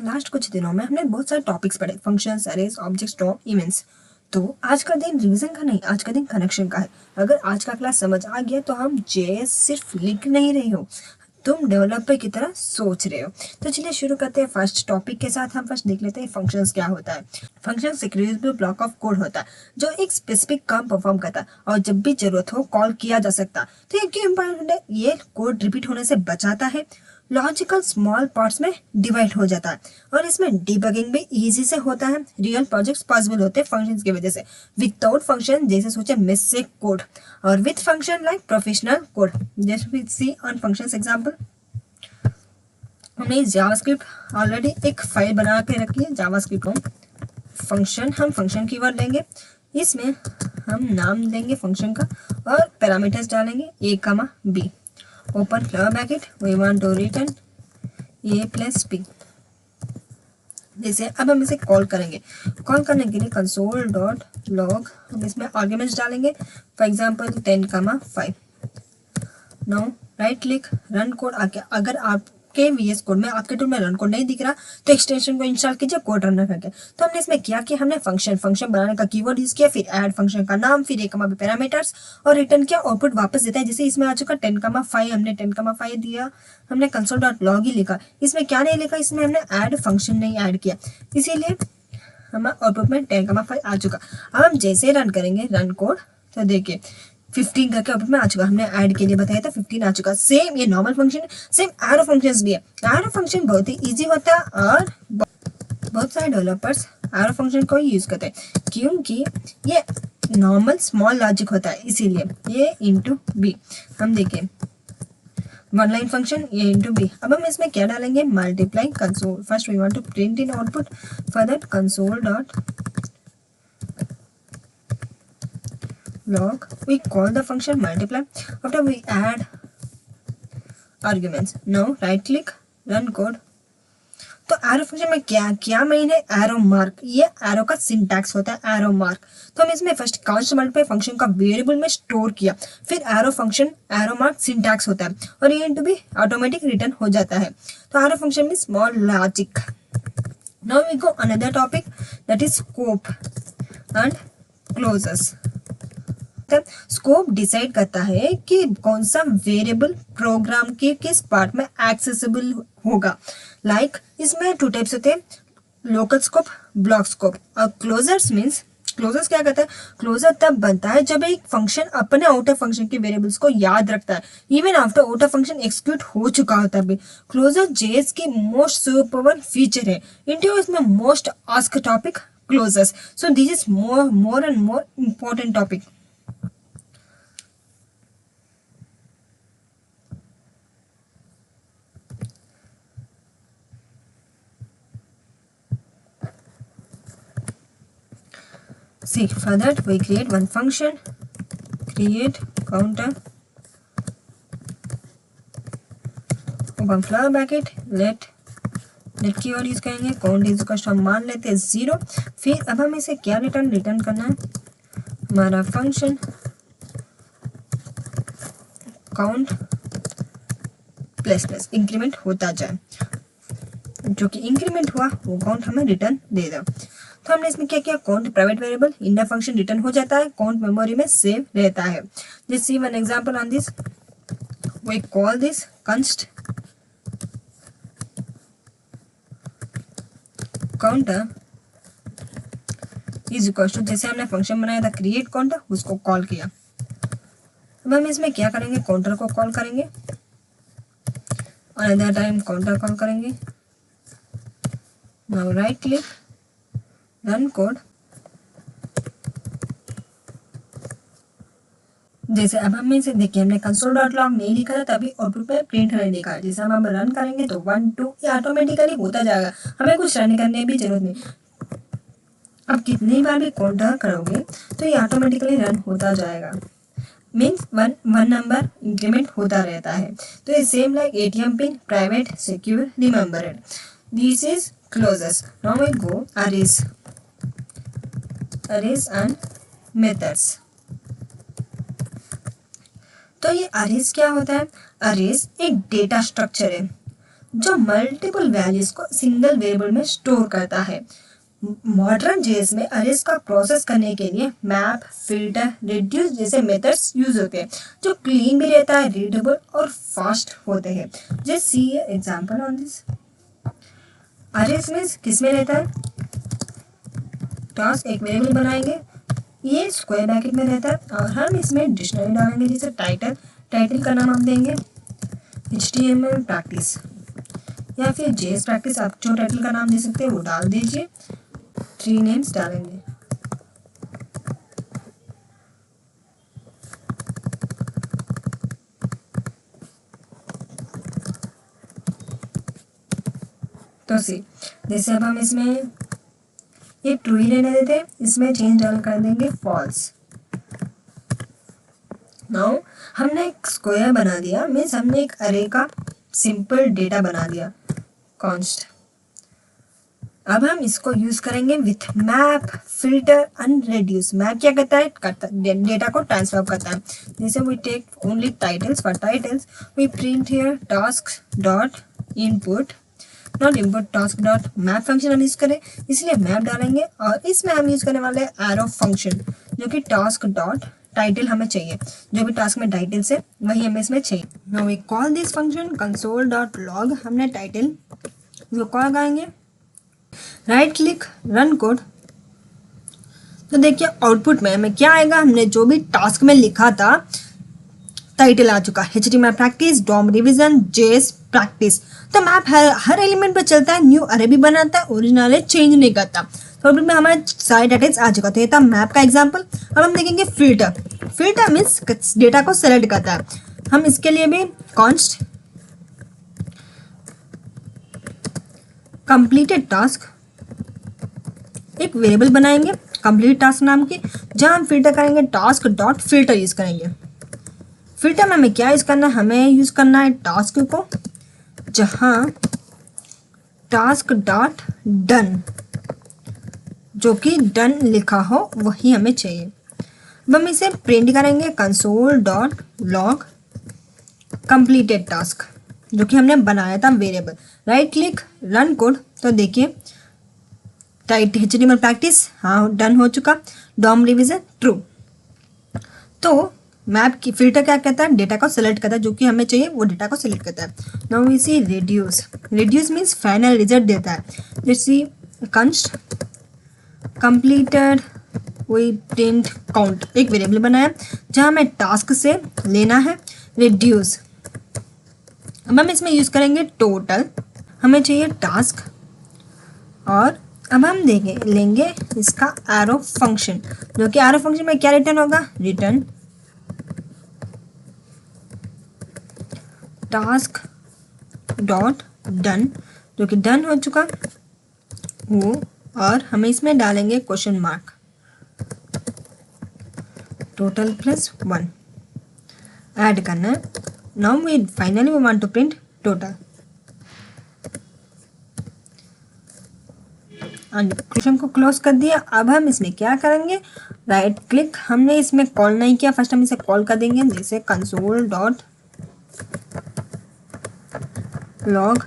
Last कुछ दिनों में हमने बहुत सारे टॉपिक्स पढ़े, functions, arrays, objects, top, events. तो आज का दिन रिवीजन का नहीं, आज का दिन कनेक्शन का है। अगर आज का क्लास समझ आ गया तो हम जेएस सिर्फ लिख नहीं रहे हो, तुम डेवलपर की तरह सोच रहे हो। तो चलिए शुरू करते हैं फर्स्ट टॉपिक के साथ। हम फर्स्ट देख लेते हैं फंक्शंस क्या होता है। फंक्शन एक रियूजेबल ब्लॉक ऑफ कोड होता है जो एक स्पेसिफिक काम परफॉर्म करता है और जब भी जरूरत हो कॉल किया जा सकता है। तो ये क्यों इंपॉर्टेंट है? ये कोड रिपीट होने से बचाता है, लॉजिकल स्मॉल पार्ट्स में डिवाइड हो जाता है और इसमें डिबगिंग भी इजी से होता है। रियल प्रोजेक्ट्स पॉसिबल होते हैं फंक्शंस की वजह से। विदाउट फंक्शन जैसे सोचे मिस्टेक कोड, और with function like professional code. Just we see on functions example. हमने जावास्क्रिप्ट ऑलरेडी एक फाइल बना के रखी है, जावास्क्रिप्ट को फंक्शन, हम फंक्शन कीवर्ड लेंगे, इसमें हम नाम देंगे फंक्शन का और पैरामीटर्स डालेंगे a, b। Open flower bracket, we want to return a plus b। जैसे अब हम इसे कॉल करेंगे, कॉल करने के लिए कंसोल डॉट लॉग, हम इसमें आर्ग्यूमेंट्स डालेंगे, for example 10, 5। Now right click, run code. अगर आपके VS कोड में, आपके टूल में रन कोड नहीं दिख रहा तो एक्सटेंशन को इंस्टॉल कीजिए कोड रन करके। तो हमने इसमें क्या किया, हमने फंक्शन बनाने का कीवर्ड यूज किया, फिर ऐड फंक्शन का नाम, फिर a, b पैरामीटर्स और रिटर्न किया, आउटपुट वापस देता है। जैसे इसमें आ चुका 10, 5, हमने 10, 5 दिया, हमने कंसोल डॉट लॉग ही लिखा। इसमें क्या नहीं लिखा, इसमें हमने ऐड फंक्शन नहीं ऐड किया, इसीलिए हमारा आउटपुट में 10, 5 आ चुका। अब हम जैसे रन करेंगे रन कोड तो देखिए 15 करके आउटपुट में आ चुका। हमने ऐड के लिए बताया था 15 आ चुका। सेम ये normal function, same arrow functions भी है। एरो फंक्शन बहुत ही इजी होता है और बहुत सारे डेवलपर्स एरो फंक्शन को ही यूज करते हैं क्योंकि ये नॉर्मल स्मॉल लॉजिक होता है, इसीलिए ये इंटू बी। हम देखें one line function a into b. अब हम इसमें क्या डालेंगे, multiply console. First we want to print in output, for that console dot log, we call the function multiply, after we add arguments. Now right click, run code। तो arrow function में क्या क्या main है, arrow mark. ये arrow का syntax होता है, arrow mark. तो हम इसमें फर्स्ट कांस्ट मल्टीप्लाई फंक्शन का वेरिएबल में स्टोर किया, फिर arrow function arrow mark syntax होता है और ये इनटू भी ऑटोमेटिक रिटर्न हो जाता है। तो एरो फंक्शन में small logic. Now we go another topic, that is scope and closures. Scope decide करता है कि कौन सा वेरिएबल प्रोग्राम के किस पार्ट में एक्सेसिबल होगा। लाइक इसमें 2 टाइप्स होते हैं, लोकल स्कोप, ब्लॉक स्कोप। और क्लोजर्स मीन्स, क्लोजर्स क्या कहता है, क्लोजर तब बनता है जब एक फंक्शन अपने आउटर फंक्शन के वेरिएबल्स को याद रखता है even after outer function execute हो चुका होता है। क्लोजर जेएस की मोस्ट सुपरपॉवर फीचर है। इंटू इसमें most ask topic closures, so this is more and more important topic. See, for that we create one function, create counter, open flower bracket, let keyword use करेंगे, count is का हम मान लेते हैं 0। फिर अब हम इसे क्या रिटर्न करना है, हमारा function count plus plus increment होता जाए, जो कि इंक्रीमेंट हुआ वो काउंट हमें रिटर्न दे दो। तो हमने इसमें क्या किया, count private variable inner function return हो जाता है, काउंट मेमोरी में सेव रहता है। Just see one example on this, we call this const counter is equal to, जैसे हमने फंक्शन बनाया था क्रिएट काउंटर, उसको कॉल किया। अब हम इसमें क्या करेंगे, काउंटर को कॉल करेंगे, अनदर टाइम काउंटर कॉल करेंगे। Now right click, run code. जैसे अब हम इसे देखिए, हमने कंसोल डॉट लॉग नहीं लिखा था तभी आउटपुट पे प्रिंट होने देखा। जैसे हम रन करेंगे तो 1, 2 ये ऑटोमेटिकली होता जाएगा, हमें कुछ रन करने की जरूरत नहीं। अब कितनी बार भी काउंटर करोगे तो ये ऑटोमेटिकली रन होता जाएगा, मीन्स वन नंबर इंक्रीमेंट होता रहता है। तो ये सेम लाइक ATM पिन, private, secure, remember it. This is closures. Now we go arrays and methods. तो ये अरेज क्या होता है, अरेज एक डेटा स्ट्रक्चर है जो मल्टीपल वैल्यूज को सिंगल वेरिएबल में स्टोर करता है। मॉडर्न जेएस में अरेज का प्रोसेस करने के लिए मैप, फिल्टर, रिड्यूस जैसे मेथड्स यूज होते हैं, जो क्लीन भी रहता है, रीडेबल और फास्ट होते हैं। Just see example on this. Arrays में किस में रहता है, टास्क एक वेरिएबल बनाएंगे, ये स्क्वायर ब्रैकेट में रहता है और हम इसमें डिक्शनरी डालेंगे, जैसे टाइटल, टाइटल का नाम हम देंगे HTML प्रैक्टिस या फिर जेएस प्रैक्टिस, आप जो टाइटल का नाम दे सकते हैं वो डाल दीजिए। 3 नेम्स डालेंगे। तो सी जैसे अब हम इसमें ये ट्रू ही रहने देते हैं, इसमें चेंज डाल कर देंगे फॉल्स। नाउ हमने एक स्क्वायर बना दिया, मीन्स हमने एक अरे का सिंपल डेटा बना दिया कॉन्स्ट। अब हम इसको यूज करेंगे with map, filter and reduce. Map क्या करता है, डेटा को ट्रांसफॉर्म करता है। जैसे we take only titles, for titles we print here task dot input, not input, task dot map function हम यूज करें, इसलिए मैप डालेंगे। और इसमें हम यूज करने वाले एरो फंक्शन, जो कि टास्क डॉट टाइटल हमें चाहिए, जो भी टास्क में टाइटल्स है वही हमें इसमें चाहिए। Now we call this function console dot log. हमने टाइटल जो कॉल करेंगे, राइट क्लिक, रन कोड। तो देखिए आउटपुट में हमें क्या आएगा, हमने जो भी टास्क में लिखा था टाइटल आ चुका है, HTML practice, DOM revision, JS practice. तो मैप हर एलिमेंट पे चलता है, न्यू अरे भी बनाता है, ओरिजिनल चेंज नहीं करता। तो आउटपुट में हमारे सारे डाटास आ चुका। तो ये था मैप का एग्जाम्पल। अब हम देखेंगे फिल्टर। फिल्टर मीन्स डेटा को सेलेक्ट करता है। हम इसके लिए भी कॉन्स्ट कंप्लीटेड टास्क एक वेरिएबल बनाएंगे कंप्लीट टास्क नाम की, जहां हम फिल्टर करेंगे टास्क डॉट फिल्टर यूज करेंगे। फिल्टर में हमें क्या यूज करना है, हमें यूज करना है टास्क को, जहां टास्क डॉट डन, जो कि डन लिखा हो वही हमें चाहिए। अब हम इसे प्रिंट करेंगे console dot log completed task, जो कि हमने बनाया था variable. Right click, run code. तो देखिए टाइट HTML प्रैक्टिस हाँ डन हो चुका, डॉम रिवीजन ट्रू। तो मैप की फिल्टर क्या कहता है, डेटा को सेलेक्ट करता है, जो कि हमें चाहिए वो डेटा को सेलेक्ट करता है। Now we see reduce. Reduce means final result देता है। लेट्स सी कंस्ट कंप्लीटेड, वही प्रिंट काउंट, एक वेरिएबल बनाया जहां हमें टास्क से लेना है रिड्यूस। अब हम इसमें यूज करेंगे टोटल, हमें चाहिए टास्क। और अब हम लेंगे इसका एरो फंक्शन, जो कि एरो फंक्शन में क्या रिटर्न होगा, रिटर्न टास्क डॉट डन, जो कि डन हो चुका वो। और हमें इसमें डालेंगे question mark, total plus 1 add करना है। Now we finally we want to print total. Question को क्लोज कर दिया। अब हम इसमें क्या करेंगे, राइट क्लिक, हमने इसमें कॉल नहीं किया, फर्स्ट हम इसे कॉल कर देंगे, जैसे कंसोल डॉट लॉग।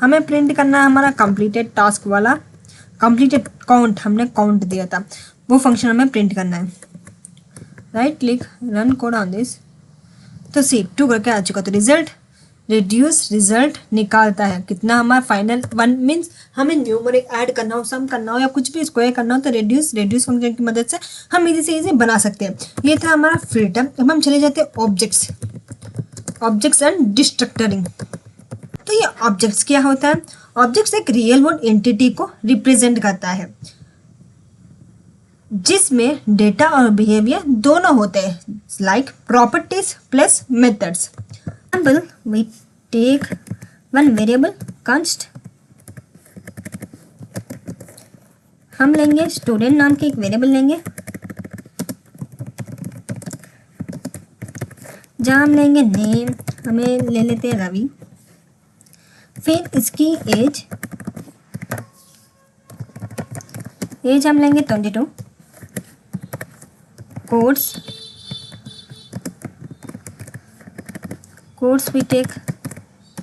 हमें प्रिंट करना है हमारा कंप्लीटेड टास्क वाला, कंप्लीटेड काउंट, हमने काउंट दिया था वो फंक्शन हमें प्रिंट करना है। Right click, run code on this. तो सी 2 करके आ चुका। तो रिजल्ट रिड्यूस रिजल्ट निकालता है कितना, हमारा फाइनल 1 मीन्स हमें न्यूमरिक ऐड करना हो, सम करना हो या कुछ भी स्क्वायर करना हो, तो रिड्यूस फंक्शन की मदद से हम इजी से इजी बना सकते हैं। ये था हमारा फिल्टर। अब हम चले जाते हैं ऑब्जेक्ट्स एंड डिस्ट्रक्टरिंग। तो ये ऑब्जेक्ट्स क्या होता है, ऑब्जेक्ट्स एक रियल वर्ल्ड एंटिटी को रिप्रेजेंट करता है, जिसमें डेटा और बिहेवियर दोनों होते हैं, like properties plus methods. Example we take one variable const, हम लेंगे स्टूडेंट नाम की एक वेरिएबल लेंगे, जहाँ हम लेंगे नेम, हमें ले लेते हैं रवि, फिर इसकी एज हम लेंगे 22, codes we take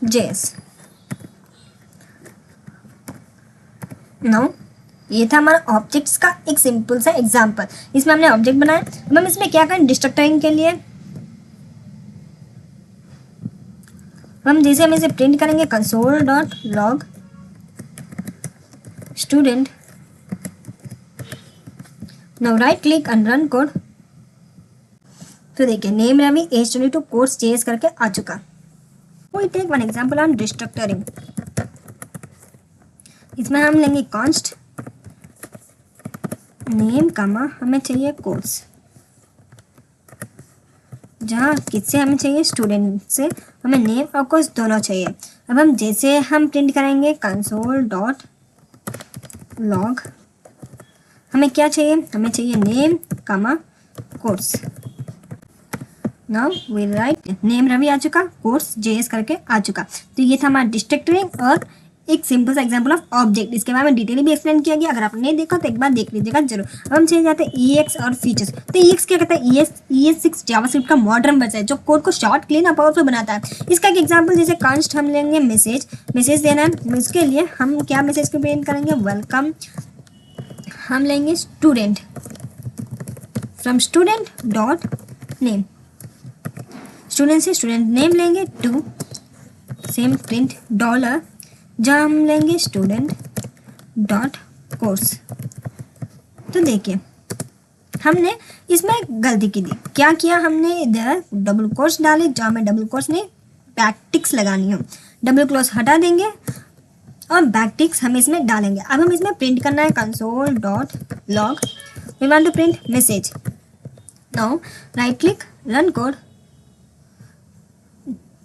JS. Now ये था हमारा ऑब्जेक्ट्स का एक सिंपल सा एग्जांपल। इसमें हमने ऑब्जेक्ट बनाया। अब हम इसमें क्या करें, डिस्ट्रक्टरिंग के लिए हम इसे प्रिंट करेंगे console dot log student. Now right click and run code. तो देखिए name Ravi age 22 course change करके आ चुका। We take one example on destructuring. इसमें हम लेंगे कॉन्स्ट नेम कमा हमें चाहिए कोर्स, जहाँ किससे हमें चाहिए, स्टूडेंट से हमें नेम और कोर्स दोनों चाहिए। अब हम जैसे हम प्रिंट करेंगे कंसोल डॉट लॉग, हमें क्या चाहिए, हमें चाहिए name comma course. Now we write name Ravi आ चुका, कोर्स जेएस करके आ चुका। तो ये था हमारा डिस्ट्रक्टरिंग और एक सिंपल सा एग्जांपल ऑफ ऑब्जेक्ट। इसके बारे में डिटेल भी एक्सप्लेन किया गया, अगर आपने नहीं देखा तो एक बार देख लीजिएगा जरूर। अब हम चले जाते हैं ईएक्स और फीचर्स। तो ईएक्स क्या कहता है, ES6 जावास्क्रिप्ट का मॉडर्न वर्जन है जो कोड को शॉर्ट, क्लीन और पावरफुल बनाता है। इसका एक एग्जांपल जैसे कांस्ट हम लेंगे मैसेज देना है, इसके लिए हम क्या मैसेज को प्रिंट करेंगे, वेलकम। हम लेंगे student from student dot name, student से स्टूडेंट नेम लेंगे टू सेम प्रिंट डॉलर, जहाँ हम लेंगे स्टूडेंट डॉट कोर्स। तो देखिए हमने इसमें गलती की थी, क्या किया हमने, इधर डबल कोर्स डाले जहाँ में डबल कोर्स नहीं बैकटिक्स लगानी हो, डबल क्लोज हटा देंगे और बैकटिक्स हम इसमें डालेंगे। अब हम इसमें प्रिंट करना है console dot log, we want to print message. Now right click run code.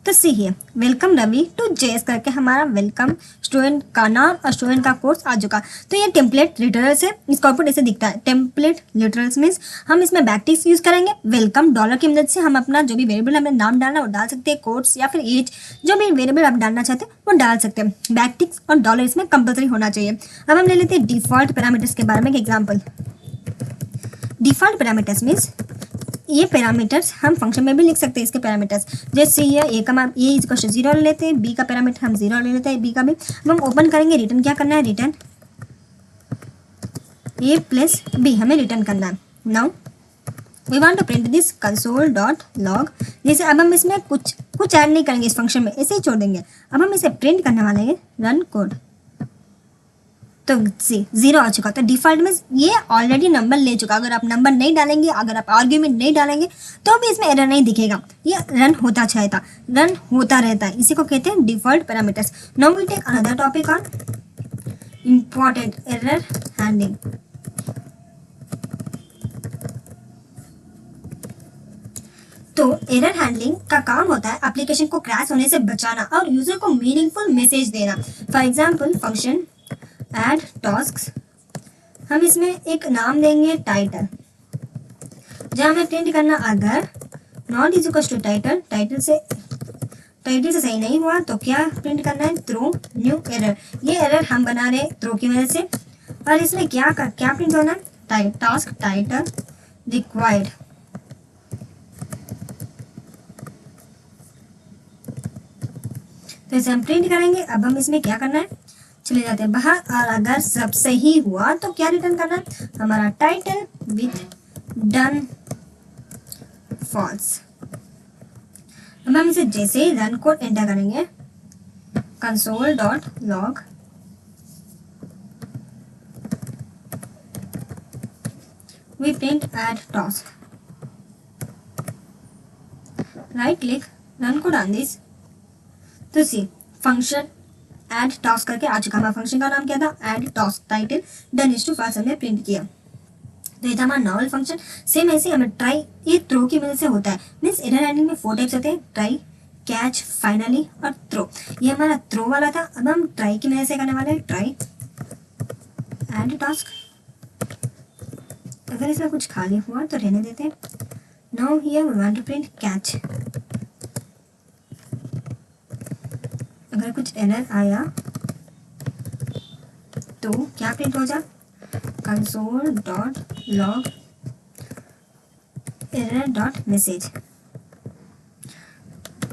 तो सी है वेलकम रवि टू जेएस करके हमारा वेलकम स्टूडेंट का नाम और स्टूडेंट का कोर्स आ चुका। तो ये टेम्पलेट लिटरल्स है, इसका आउटपुट ऐसे दिखता है। टेम्पलेट लिटरल्स मीन्स हम इसमें बैकटिक्स यूज करेंगे, वेलकम डॉलर की मदद से हम अपना जो भी वेरिएबल हमें नाम डालना है वो डाल सकते हैं, कोर्स या फिर एज, जो भी वेरिएबल आप डालना चाहते हैं वो डाल सकते हैं। बैकटिक्स और डॉलर इसमें कंपलसरी होना चाहिए। अब हम ले लेते हैं डिफॉल्ट पैरामीटर्स के बारे में एक एग्जाम्पल। डिफॉल्ट पैरामीटर्स मीन्स ये पैरामीटर्स हम फंक्शन में भी लिख सकते हैं। इसके पैरामीटर्स जैसे ये ए का मान ए इसको 0 ले लेते हैं, बी का पैरामीटर हम 0 ले लेते हैं, बी का भी। अब हम ओपन करेंगे, रिटर्न क्या करना है, रिटर्न ए प्लस बी हमें रिटर्न करना है। Now we want to print this console dot log. जैसे अब हम इसमें कुछ ऐड नहीं करेंगे इस फंक्शन में, ऐसे ही छोड़ देंगे। अब हम इसे प्रिंट करने वाले हैं रन कोड। तो सी 0 आ चुका। तो डिफॉल्ट में ये ऑलरेडी नंबर ले चुका। अगर आप नंबर नहीं डालेंगे, अगर आप आर्ग्यूमेंट नहीं डालेंगे तो भी इसमें एरर नहीं दिखेगा, ये रन होता रहता है। इसी को कहते हैं default parameters. Now we take another topic on important error handling. तो एरर हैंडलिंग का काम होता है एप्लीकेशन को क्रैश होने से बचाना और यूजर को मीनिंगफुल मैसेज देना। For example function add tasks, हम इसमें एक नाम देंगे टाइटल, जहाँ हमें प्रिंट करना अगर not is equal to title, title से सही नहीं हुआ तो क्या प्रिंट करना है, थ्रो न्यू एरर। ये एरर हम बना रहे थ्रो की वजह से। और इसमें क्या प्रिंट होना है, टास्क टाइटल रिक्वायर्ड। तो इसे हम प्रिंट करेंगे। अब हम इसमें क्या करना है, चले जाते हैं बाहर और अगर सब सही हुआ तो क्या रिटर्न करना है, हमारा टाइटल विथ डन फॉल्स। अब हम इसे जैसे ही रन कोड एंटर करेंगे console dot log, we print add task, right click run code on this. तो सी फंक्शन ऐड टास्क करके आ चुका। हमारा फंक्शन का नाम क्या था, add task, title done is to false हमने प्रिंट किया। तो ये था हमारा नॉर्मल फंक्शन। सेम ऐसे हमें ट्राई, ये थ्रो की मदद से होता है। मीन्स एरर हैंडलिंग में 4 टाइप्स होते हैं, ट्राई, कैच, फाइनली और थ्रो। ये हमारा थ्रो वाला था। अब हम ट्राई की मदद से करने वाले हैं, ट्राई ऐड टास्क। अगर इसमें कुछ खाली हुआ तो रहने देते हैं। Now here we want to print catch. अगर कुछ एरर आया तो क्या प्रिंट हो जाए, console dot log error dot message.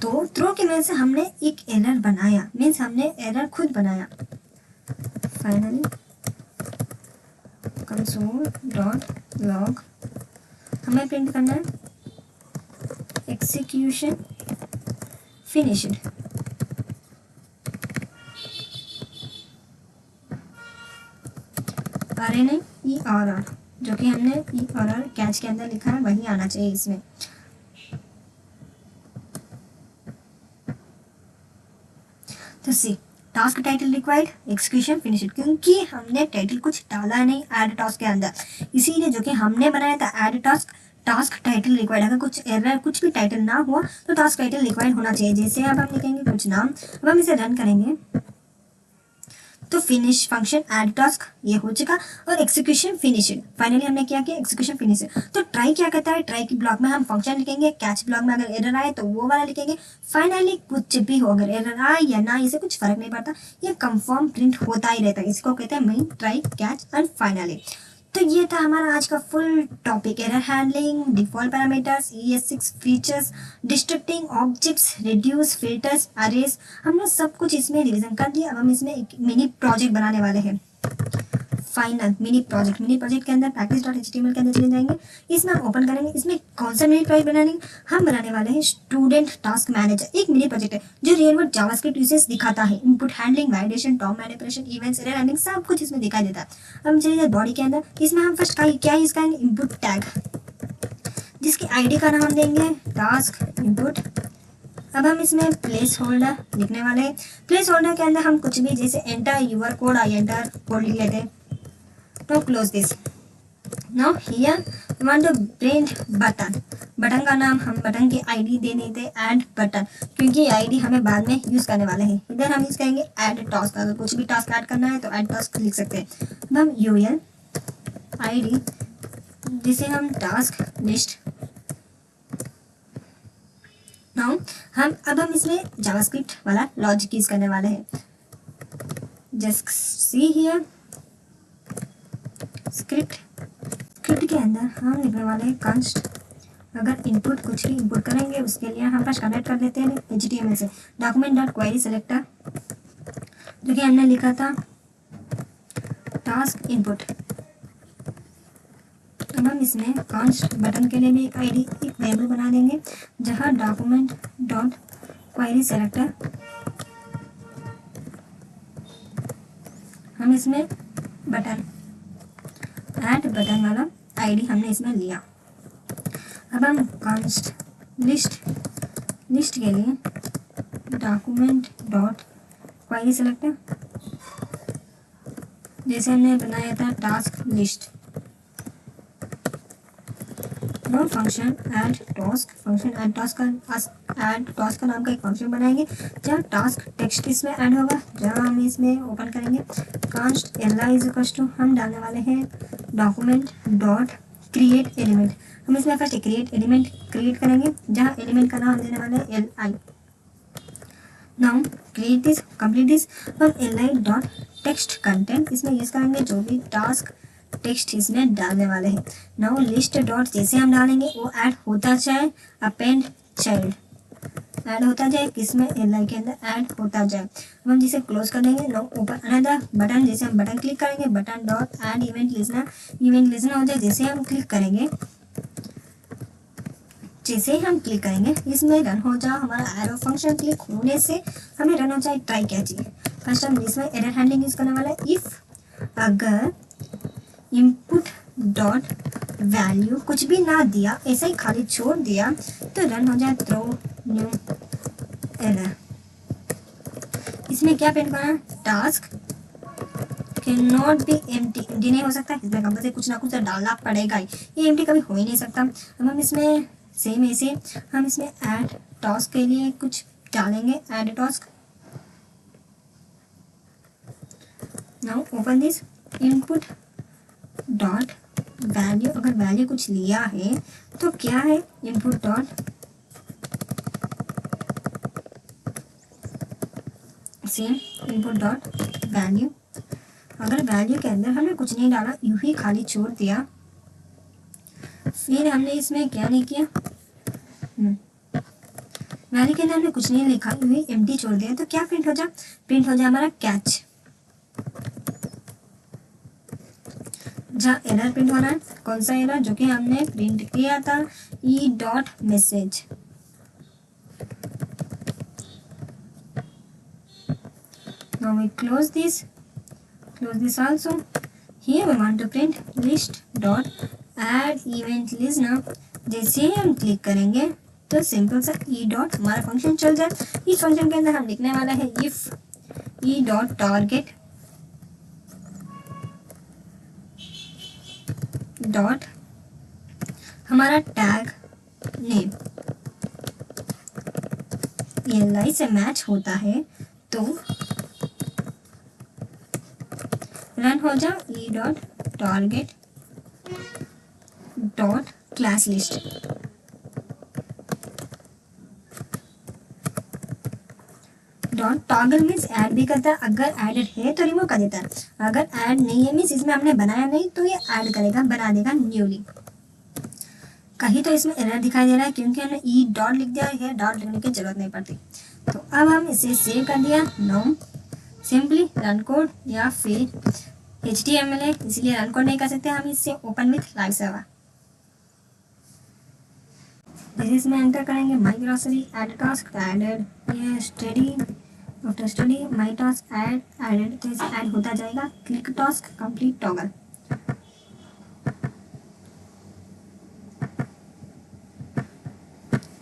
तो थ्रो की मदद से हमने एक एरर बनाया, मीन्स हमने एरर खुद बनाया। फाइनली कंसोल डॉट लॉग हमें प्रिंट करना है एग्जीक्यूशन फिनिश्ड। अरे नहीं, ERR जो कि हमने ERR कैच के अंदर लिखा है वही आना चाहिए इसमें। तो see task title required execution finished, क्योंकि हमने टाइटल कुछ डाला नहीं ऐड टास्क के अंदर, इसीलिए जो कि हमने बनाया था add task task title required. अगर कुछ एरर कुछ भी टाइटल ना हुआ तो टास्क टाइटल रिक्वायर्ड होना चाहिए। जैसे अब हम लिखेंगे कुछ नाम, अब हम इसे रन करेंगे तो फिनिश फंक्शन ऐड टास्क ये हो चुका और एग्जीक्यूशन फिनिश्ड। फाइनली हमने क्या किया एग्जीक्यूशन फिनिश्ड। तो ट्राई क्या करता है, ट्राई की ब्लॉक में हम फंक्शन लिखेंगे, कैच ब्लॉक में अगर एरर आए तो वो वाला लिखेंगे। फाइनली कुछ भी हो अगर एरर आए या ना इसे कुछ फर्क नहीं पड़ता, ये कंफर्म प्रिंट होता ही रहता है। इसको कहते हैं main try catch and finally. तो ये था हमारा आज का full topic, error handling, default parameters, ES6 features, distracting objects, reduce, filters, arrays. हमने सब कुछ इसमें रिवीजन कर दिया। अब हम इसमें एक मिनी प्रोजेक्ट बनाने वाले हैं। फाइनल मिनी प्रोजेक्ट के अंदर practice.html के अंदर चले जाएंगे, इसमें हम ओपन करेंगे। इसमें कौन सा मिनी प्रोजेक्ट बनाएंगे, हम बनाने वाले हैं स्टूडेंट टास्क मैनेजर। एक मिनी प्रोजेक्ट है जो रियल वर्ल्ड जावास्क्रिप्ट यूसेज दिखाता है, input handling, validation, top manipulation, events, error handling, सब कुछ इसमें दिखाई देता है। अब हम चलिए बॉडी के अंदर, इसमें हम फर्स्ट क्या यूज करेंगे इनपुट टैग, जिसकी आईडी का नाम देंगे टास्क इनपुट। अब हम इसमें प्लेस होल्डर लिखने वाले हैं। प्लेस होल्डर के अंदर हम कुछ भी जैसे enter your code I enter code लिख लेते हैं। तो close this. Now here we want to print button का नाम हम बटन की आईडी दे देते ऐड बटन, क्योंकि आईडी हमें बाद में यूज करने वाले हैं। इधर हम यूज करेंगे ऐड टास्क, अगर कुछ भी टास्क ऐड करना है तो ऐड टास्क लिख सकते हैं। अब हम यूएल आईडी जिसे हम टास्क लिस्ट। नाउ हम इसमें जावास्क्रिप्ट वाला लॉजिक यूज करने वाले हैं। जस्ट सी हियर स्क्रिप्ट के अंदर हम लिखने वाले हैं कंस्ट। अगर इनपुट कुछ भी इनपुट करेंगे उसके लिए हम फर्स्ट कनेक्ट कर लेते हैं HTML से डॉक्यूमेंट डॉट क्वेरी सेलेक्टर, जो कि हमने लिखा था टास्क इनपुट। अब हम इसमें कंस्ट बटन के लिए भी एक आईडी एक वेरिएबल बना देंगे, जहां डॉक्यूमेंट डॉट क्वेरी सेलेक्टर हम इसमें बटन ऐड बटन वाला आईडी हमने इसमें लिया। अब हम कंस्ट लिस्ट के लिए डॉक्यूमेंट डॉट क्वेरी सेलेक्टर, जैसे हमने बनाया था टास्क लिस्ट, और फंक्शन ऐड टास्क का नाम का एक फंक्शन बनाएंगे जहाँ टास्क टेक्स्ट इसमें ऐड होगा, जहाँ हम इसमें ओपन करेंगे const li is equal to हम डालने वाले हैं डॉक्यूमेंट डॉट क्रिएट एलिमेंट। हम इसमें फर्स्ट क्रिएट एलिमेंट क्रिएट करेंगे, जहाँ एलिमेंट का नाम देने वाले हैं li। Now create this complete this और li डॉट टेक्स्ट कंटेंट इसमें यूज करेंगे जो भी टास्क टेक्स्ट इसमें डालने वाले हैं। नाउ लिस्ट डॉट जैसे हम डालेंगे वो ऐड होता जाए, अपेंड चाइल्ड ऐड होता जाए, किसमें li के अंदर ऐड होता जाए। हम जिसे क्लोज कर देंगे। नाउ ओपन अनदर बटन, जैसे हम बटन क्लिक करेंगे button dot add event listener हो जाए। जैसे हम क्लिक करेंगे इसमें रन हो जाए हमारा एरो फंक्शन। क्लिक होने से हमें रन हो जाए ट्राई कैच। फर्स्ट हम इसमें एरर हैंडलिंग यूज करने वाला है। इफ अगर इनपुट डॉट वैल्यू कुछ भी ना दिया, ऐसे ही खाली छोड़ दिया तो रन हो जाए थ्रो न्यू एरर। इसमें क्या प्रिंट करना, task can not be empty नहीं हो सकता, इसमें कंपल्सरी कुछ ना कुछ डालना पड़ेगा ही, ये एम्प्टी कभी हो ही नहीं सकता। अब हम इसमें सेम ऐसे हम इसमें ऐड टास्क के लिए कुछ डालेंगे add task. Now open this input dot value, अगर वैल्यू कुछ लिया है तो क्या है input dot same input dot value. अगर वैल्यू के अंदर हमने कुछ नहीं डाला, यूं ही खाली छोड़ दिया, फिर हमने इसमें क्या नहीं किया, वैल्यू के अंदर हमने कुछ नहीं लिखा, यूं ही एम्प्टी छोड़ दिया, तो क्या प्रिंट हो जाए हमारा कैच। जहाँ एरर प्रिंट होना है, कौन सा एरर, जो कि हमने प्रिंट किया था, E dot message. Now we close this also. Here we want to print list dot add event listener। जैसे ही हम क्लिक करेंगे तो सिंपल सा ई डॉट हमारा फंक्शन चल जाए। इस फंक्शन के अंदर हम लिखने वाला है if E dot target dot हमारा टैग नेम ELI से मैच होता है तो रन हो जाओ E dot target dot class list. Dot toggle means add भी करता है, अगर एडेड है तो रिमूव कर देता है, अगर ऐड नहीं है मीन्स इसमें हमने बनाया नहीं तो ये ऐड करेगा, बना देगा न्यूली। कहीं तो इसमें एरर दिखाई दे रहा है क्योंकि हमने ई डॉट लिख दिया है, डॉट लिखने की जरूरत नहीं पड़ती। तो अब हम इसे सेव कर दिया। नाउ सिंपली रन कोड या फिर HTML है इसलिए रन कोड नहीं कर सकते, हम इससे ओपन विथ लाइव सर्वर। इसमें एंटर करेंगे my grocery add task added, ये study after study my task added, तो इसे ऐड होता जाएगा। Click task complete toggle.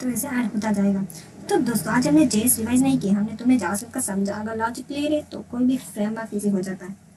तो इसे ऐड होता जाएगा। तो दोस्तों आज हमने जेएस रिवाइज नहीं किया, हमने तुम्हें जावास्क्रिप्ट का समझा। अगर लॉजिक क्लियर है तो कोई भी फ्रेमवर्क इजी हो जाता है।